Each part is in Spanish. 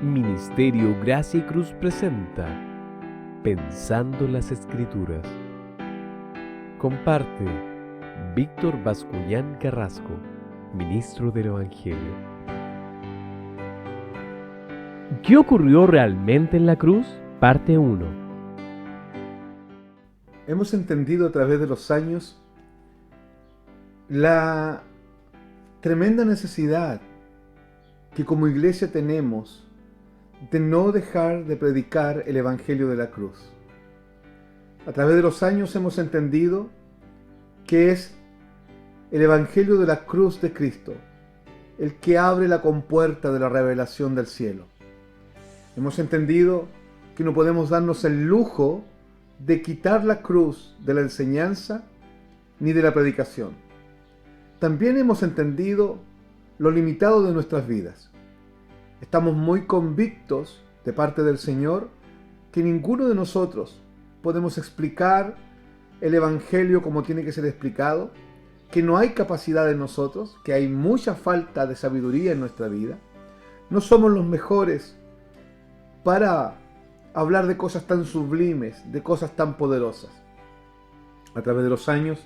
Ministerio Gracia y Cruz presenta Pensando las Escrituras. Comparte Víctor Bascuñán Carrasco, ministro del Evangelio. ¿Qué ocurrió realmente en la cruz? Parte 1. Hemos entendido a través de los años la tremenda necesidad que como iglesia tenemos de no dejar de predicar el Evangelio de la cruz. A través de los años hemos entendido que es el Evangelio de la cruz de Cristo el que abre la compuerta de la revelación del cielo. Hemos entendido que no podemos darnos el lujo de quitar la cruz de la enseñanza ni de la predicación. También hemos entendido lo limitado de nuestras vidas. Estamos muy convictos de parte del Señor que ninguno de nosotros podemos explicar el Evangelio como tiene que ser explicado, que no hay capacidad en nosotros, que hay mucha falta de sabiduría en nuestra vida. No somos los mejores para hablar de cosas tan sublimes, de cosas tan poderosas. A través de los años,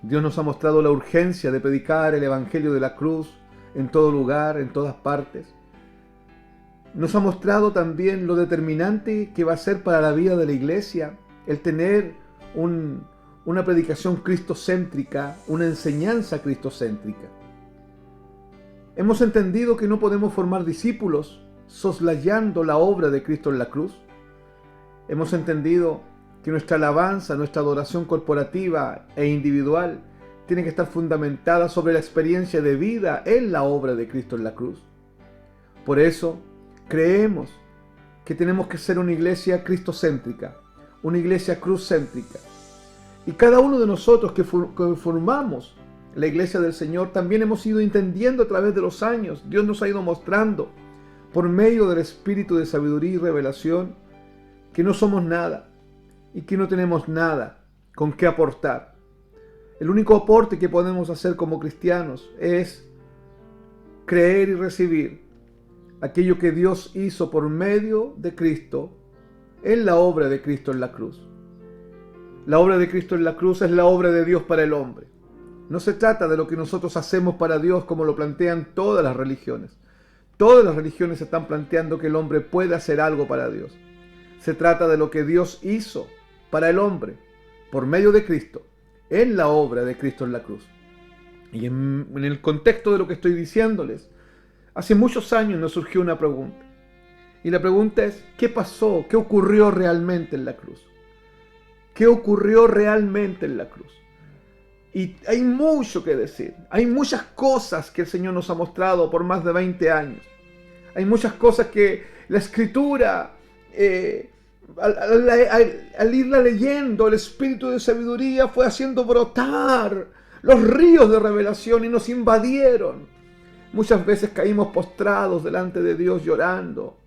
Dios nos ha mostrado la urgencia de predicar el Evangelio de la cruz en todo lugar, en todas partes. Nos ha mostrado también lo determinante que va a ser para la vida de la iglesia el tener una predicación cristocéntrica, una enseñanza cristocéntrica. Hemos entendido que no podemos formar discípulos soslayando la obra de Cristo en la cruz. Hemos entendido que nuestra alabanza, nuestra adoración corporativa e individual tiene que estar fundamentada sobre la experiencia de vida en la obra de Cristo en la cruz. Por eso, creemos que tenemos que ser una iglesia cristocéntrica, una iglesia cruzcéntrica. Y cada uno de nosotros que formamos la iglesia del Señor también hemos ido entendiendo a través de los años. Dios nos ha ido mostrando por medio del espíritu de sabiduría y revelación que no somos nada y que no tenemos nada con qué aportar. El único aporte que podemos hacer como cristianos es creer y recibir aquello que Dios hizo por medio de Cristo en la obra de Cristo en la cruz. La obra de Cristo en la cruz es la obra de Dios para el hombre. No se trata de lo que nosotros hacemos para Dios como lo plantean todas las religiones. Todas las religiones están planteando que el hombre puede hacer algo para Dios. Se trata de lo que Dios hizo para el hombre por medio de Cristo en la obra de Cristo en la cruz. Y en el contexto de lo que estoy diciéndoles, hace muchos años nos surgió una pregunta. Y la pregunta es, ¿qué pasó? ¿Qué ocurrió realmente en la cruz? ¿Qué ocurrió realmente en la cruz? Y hay mucho que decir. Hay muchas cosas que el Señor nos ha mostrado por más de 20 años. Hay muchas cosas que la Escritura, al irla leyendo, el espíritu de sabiduría fue haciendo brotar los ríos de revelación y nos invadieron. Muchas veces caímos postrados delante de Dios llorando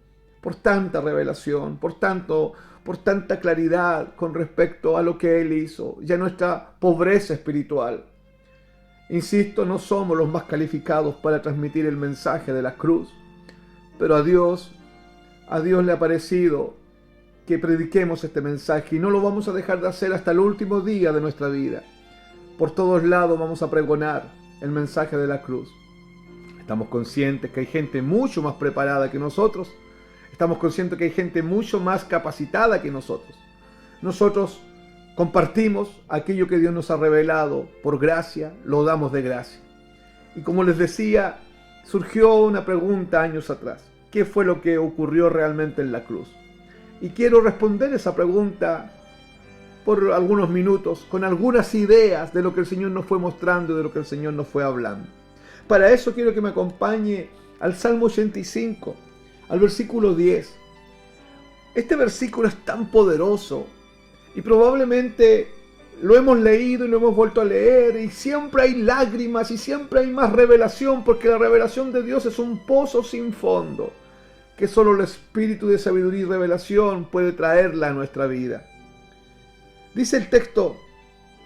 por tanta revelación, por tanta claridad con respecto a lo que Él hizo y a nuestra pobreza espiritual. Insisto, no somos los más calificados para transmitir el mensaje de la cruz, pero a Dios le ha parecido que prediquemos este mensaje y no lo vamos a dejar de hacer hasta el último día de nuestra vida. Por todos lados vamos a pregonar el mensaje de la cruz. Estamos conscientes que hay gente mucho más preparada que nosotros. Estamos conscientes que hay gente mucho más capacitada que nosotros. Nosotros compartimos aquello que Dios nos ha revelado por gracia, lo damos de gracia. Y como les decía, surgió una pregunta años atrás. ¿Qué fue lo que ocurrió realmente en la cruz? Y quiero responder esa pregunta por algunos minutos, con algunas ideas de lo que el Señor nos fue mostrando y de lo que el Señor nos fue hablando. Para eso quiero que me acompañe al Salmo 85, al versículo 10. Este versículo es tan poderoso y probablemente lo hemos leído y lo hemos vuelto a leer y siempre hay lágrimas y siempre hay más revelación, porque la revelación de Dios es un pozo sin fondo que solo el espíritu de sabiduría y revelación puede traerla a nuestra vida. Dice el texto,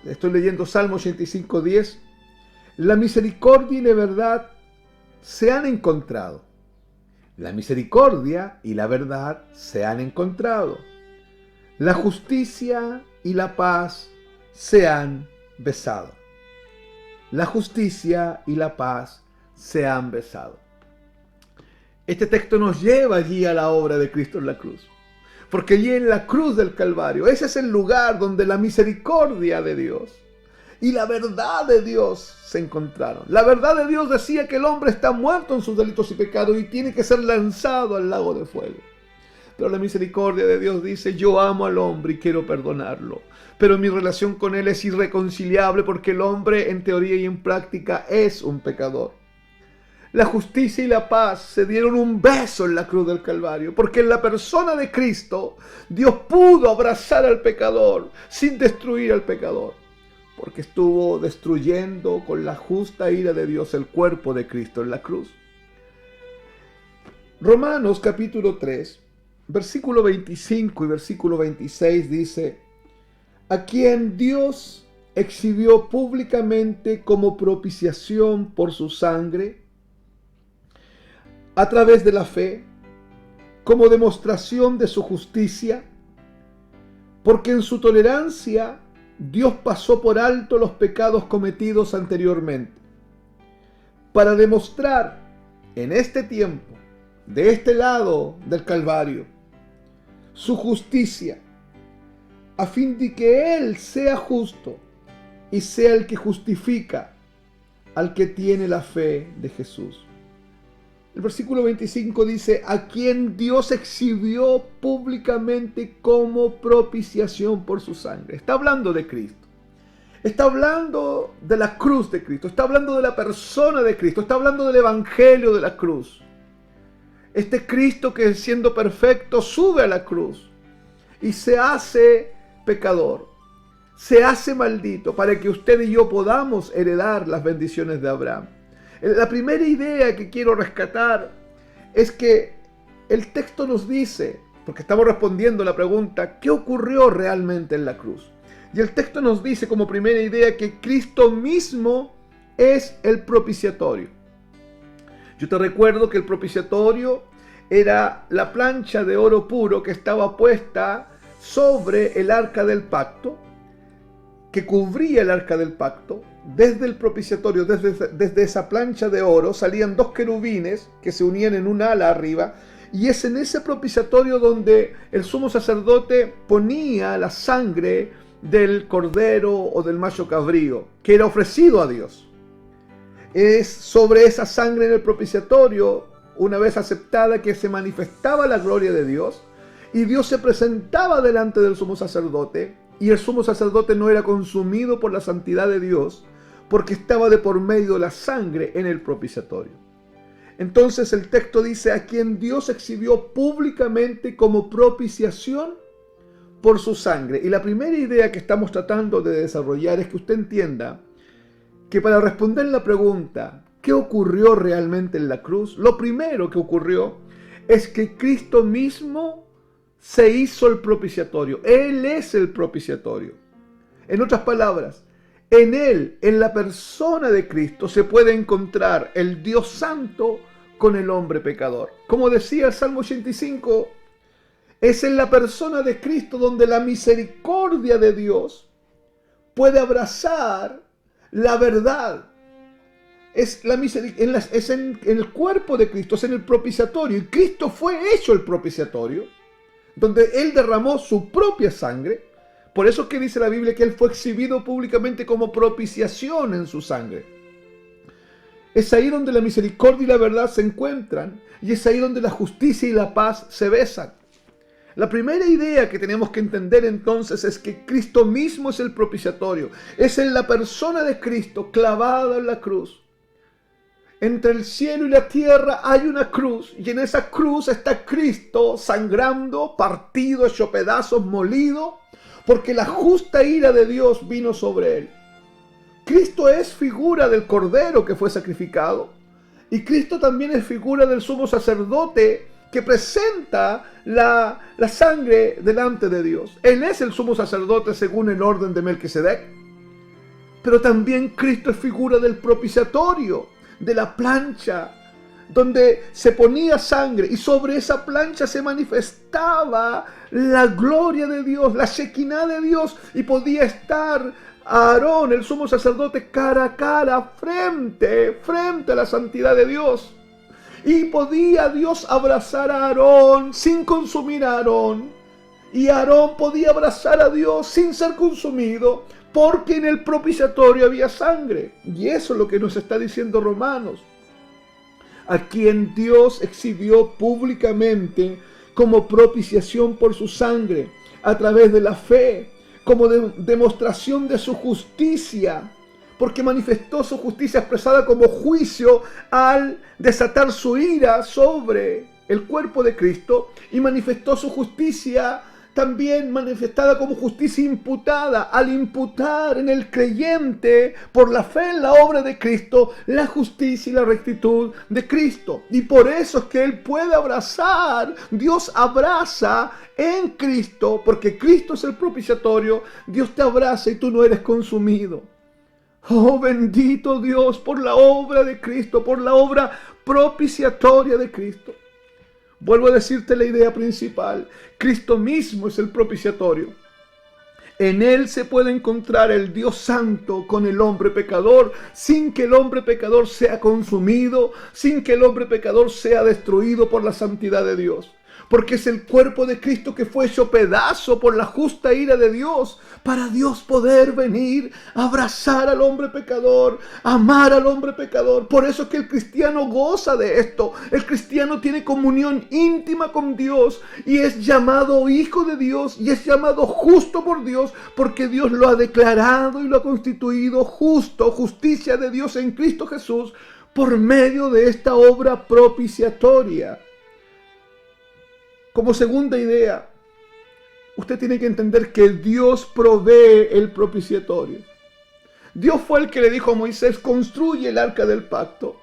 estoy leyendo Salmo 85, 10, la misericordia y la verdad se han encontrado. La misericordia y la verdad se han encontrado. La justicia y la paz se han besado. La justicia y la paz se han besado. Este texto nos lleva allí a la obra de Cristo en la cruz. Porque allí en la cruz del Calvario, ese es el lugar donde la misericordia de Dios y la verdad de Dios se encontraron. La verdad de Dios decía que el hombre está muerto en sus delitos y pecados y tiene que ser lanzado al lago de fuego. Pero la misericordia de Dios dice: yo amo al hombre y quiero perdonarlo. Pero mi relación con él es irreconciliable porque el hombre en teoría y en práctica es un pecador. La justicia y la paz se dieron un beso en la cruz del Calvario, porque en la persona de Cristo Dios pudo abrazar al pecador sin destruir al pecador, porque estuvo destruyendo con la justa ira de Dios el cuerpo de Cristo en la cruz. Romanos capítulo 3, versículo 25 y versículo 26 dice: a quien Dios exhibió públicamente como propiciación por su sangre, a través de la fe, como demostración de su justicia, porque en su tolerancia Dios pasó por alto los pecados cometidos anteriormente, para demostrar en este tiempo, de este lado del Calvario, su justicia, a fin de que Él sea justo y sea el que justifica al que tiene la fe de Jesús. El versículo 25 dice: a quien Dios exhibió públicamente como propiciación por su sangre. Está hablando de Cristo. Está hablando de la cruz de Cristo. Está hablando de la persona de Cristo. Está hablando del evangelio de la cruz. Este Cristo que siendo perfecto sube a la cruz y se hace pecador. Se hace maldito para que usted y yo podamos heredar las bendiciones de Abraham. La primera idea que quiero rescatar es que el texto nos dice, porque estamos respondiendo la pregunta, ¿qué ocurrió realmente en la cruz? Y el texto nos dice como primera idea que Cristo mismo es el propiciatorio. Yo te recuerdo que el propiciatorio era la plancha de oro puro que estaba puesta sobre el arca del pacto, que cubría el arca del pacto. Desde el propiciatorio, desde esa plancha de oro, salían dos querubines que se unían en un ala arriba, y es en ese propiciatorio donde el sumo sacerdote ponía la sangre del cordero o del macho cabrío, que era ofrecido a Dios. Es sobre esa sangre en el propiciatorio, una vez aceptada, que se manifestaba la gloria de Dios, y Dios se presentaba delante del sumo sacerdote, y el sumo sacerdote no era consumido por la santidad de Dios, porque estaba de por medio de la sangre en el propiciatorio. Entonces el texto dice: a quien Dios exhibió públicamente como propiciación por su sangre. Y la primera idea que estamos tratando de desarrollar es que usted entienda que para responder la pregunta ¿qué ocurrió realmente en la cruz? Lo primero que ocurrió es que Cristo mismo se hizo el propiciatorio. Él es el propiciatorio. En otras palabras, en Él, en la persona de Cristo, se puede encontrar el Dios Santo con el hombre pecador. Como decía el Salmo 85, es en la persona de Cristo donde la misericordia de Dios puede abrazar la verdad. Es en el cuerpo de Cristo, es en el propiciatorio. Y Cristo fue hecho el propiciatorio, donde Él derramó su propia sangre. Por eso es que dice la Biblia que Él fue exhibido públicamente como propiciación en su sangre. Es ahí donde la misericordia y la verdad se encuentran, y es ahí donde la justicia y la paz se besan. La primera idea que tenemos que entender entonces es que Cristo mismo es el propiciatorio. Es en la persona de Cristo clavada en la cruz. Entre el cielo y la tierra hay una cruz, y en esa cruz está Cristo sangrando, partido, hecho pedazos, molido, porque la justa ira de Dios vino sobre Él. Cristo es figura del Cordero que fue sacrificado, y Cristo también es figura del sumo sacerdote que presenta la sangre delante de Dios. Él es el sumo sacerdote según el orden de Melquisedec. Pero también Cristo es figura del propiciatorio, de la plancha donde se ponía sangre y sobre esa plancha se manifestaba la gloria de Dios, la Shekinah de Dios, y podía estar Aarón, el sumo sacerdote, cara a cara, frente a la santidad de Dios. Y podía Dios abrazar a Aarón sin consumir a Aarón. Y Aarón podía abrazar a Dios sin ser consumido, porque en el propiciatorio había sangre. Y eso es lo que nos está diciendo Romanos, a quien Dios exhibió públicamente como propiciación por su sangre, a través de la fe, como demostración de su justicia, porque manifestó su justicia expresada como juicio al desatar su ira sobre el cuerpo de Cristo, y manifestó su justicia también manifestada como justicia imputada, al imputar en el creyente, por la fe en la obra de Cristo, la justicia y la rectitud de Cristo. Y por eso es que Él puede abrazar, Dios abraza en Cristo, porque Cristo es el propiciatorio, Dios te abraza y tú no eres consumido. Oh, bendito Dios por la obra de Cristo, por la obra propiciatoria de Cristo. Vuelvo a decirte la idea principal. Cristo mismo es el propiciatorio. En Él se puede encontrar el Dios Santo con el hombre pecador, sin que el hombre pecador sea consumido, sin que el hombre pecador sea destruido por la santidad de Dios. Porque es el cuerpo de Cristo que fue hecho pedazo por la justa ira de Dios, para Dios poder venir, abrazar al hombre pecador, amar al hombre pecador. Por eso es que el cristiano goza de esto. El cristiano tiene comunión íntima con Dios y es llamado hijo de Dios y es llamado justo por Dios, porque Dios lo ha declarado y lo ha constituido justo, justicia de Dios en Cristo Jesús, por medio de esta obra propiciatoria. Como segunda idea, usted tiene que entender que Dios provee el propiciatorio. Dios fue el que le dijo a Moisés: construye el arca del pacto.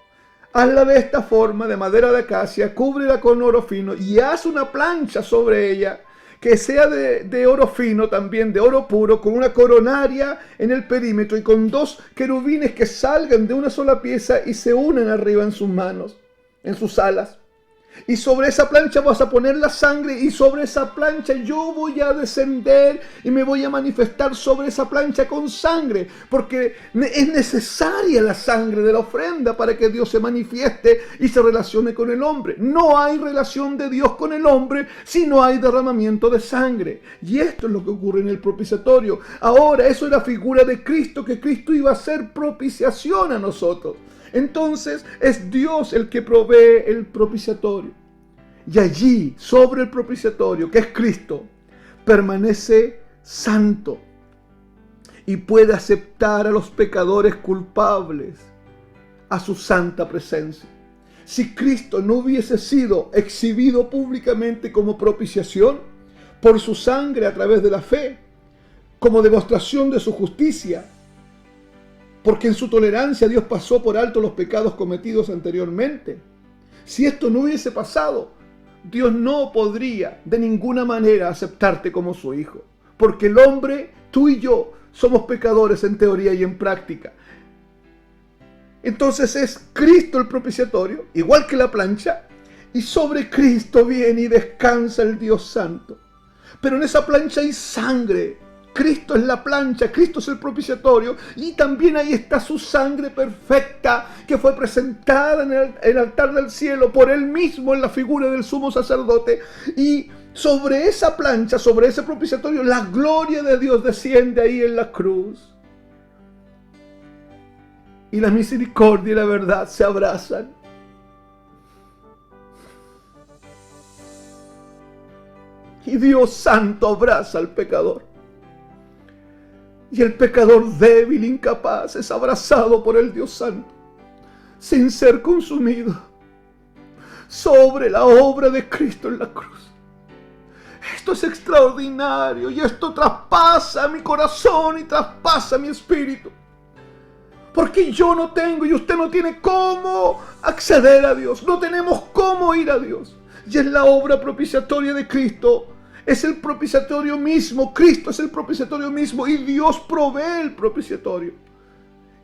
Hazla de esta forma, de madera de acacia, cúbrela con oro fino y haz una plancha sobre ella que sea de oro fino, también de oro puro, con una coronaria en el perímetro y con 2 querubines que salgan de una sola pieza y se unan arriba en sus manos, en sus alas. Y sobre esa plancha vas a poner la sangre, y sobre esa plancha yo voy a descender y me voy a manifestar sobre esa plancha con sangre, porque es necesaria la sangre de la ofrenda para que Dios se manifieste y se relacione con el hombre. No hay relación de Dios con el hombre si no hay derramamiento de sangre. Y esto es lo que ocurre en el propiciatorio. Ahora, eso era figura de Cristo, que Cristo iba a hacer propiciación a nosotros. Entonces es Dios el que provee el propiciatorio. Y allí, sobre el propiciatorio, que es Cristo, permanece santo y puede aceptar a los pecadores culpables a su santa presencia. Si Cristo no hubiese sido exhibido públicamente como propiciación por su sangre a través de la fe, como demostración de su justicia, porque en su tolerancia Dios pasó por alto los pecados cometidos anteriormente. Si esto no hubiese pasado, Dios no podría de ninguna manera aceptarte como su hijo. Porque el hombre, tú y yo, somos pecadores en teoría y en práctica. Entonces es Cristo el propiciatorio, igual que la plancha, y sobre Cristo viene y descansa el Dios Santo. Pero en esa plancha hay sangre. Cristo es la plancha, Cristo es el propiciatorio, y también ahí está su sangre perfecta que fue presentada en el altar del cielo por Él mismo en la figura del sumo sacerdote. Y sobre esa plancha, sobre ese propiciatorio, la gloria de Dios desciende ahí en la cruz. Y la misericordia y la verdad se abrazan. Y Dios Santo abraza al pecador. Y el pecador débil, incapaz, es abrazado por el Dios Santo, sin ser consumido, sobre la obra de Cristo en la cruz. Esto es extraordinario y esto traspasa mi corazón y traspasa mi espíritu. Porque yo no tengo y usted no tiene cómo acceder a Dios. No tenemos cómo ir a Dios. Y es la obra propiciatoria de Cristo. Es el propiciatorio mismo. Cristo es el propiciatorio mismo y Dios provee el propiciatorio.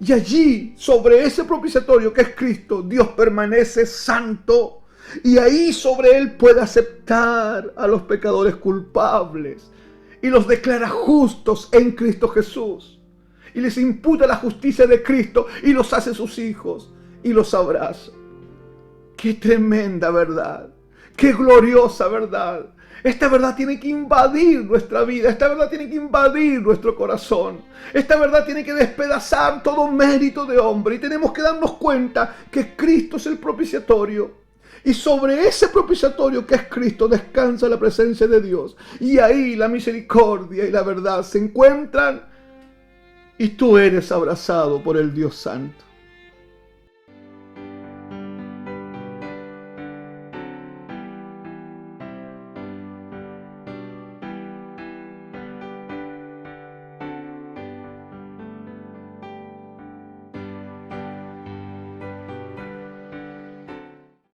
Y allí, sobre ese propiciatorio que es Cristo, Dios permanece santo. Y ahí sobre Él puede aceptar a los pecadores culpables. Y los declara justos en Cristo Jesús. Y les imputa la justicia de Cristo y los hace sus hijos. Y los abraza. ¡Qué tremenda verdad! ¡Qué gloriosa verdad! Esta verdad tiene que invadir nuestra vida. Esta verdad tiene que invadir nuestro corazón. Esta verdad tiene que despedazar todo mérito de hombre. Y tenemos que darnos cuenta que Cristo es el propiciatorio. Y sobre ese propiciatorio que es Cristo descansa la presencia de Dios. Y ahí la misericordia y la verdad se encuentran. Y tú eres abrazado por el Dios Santo.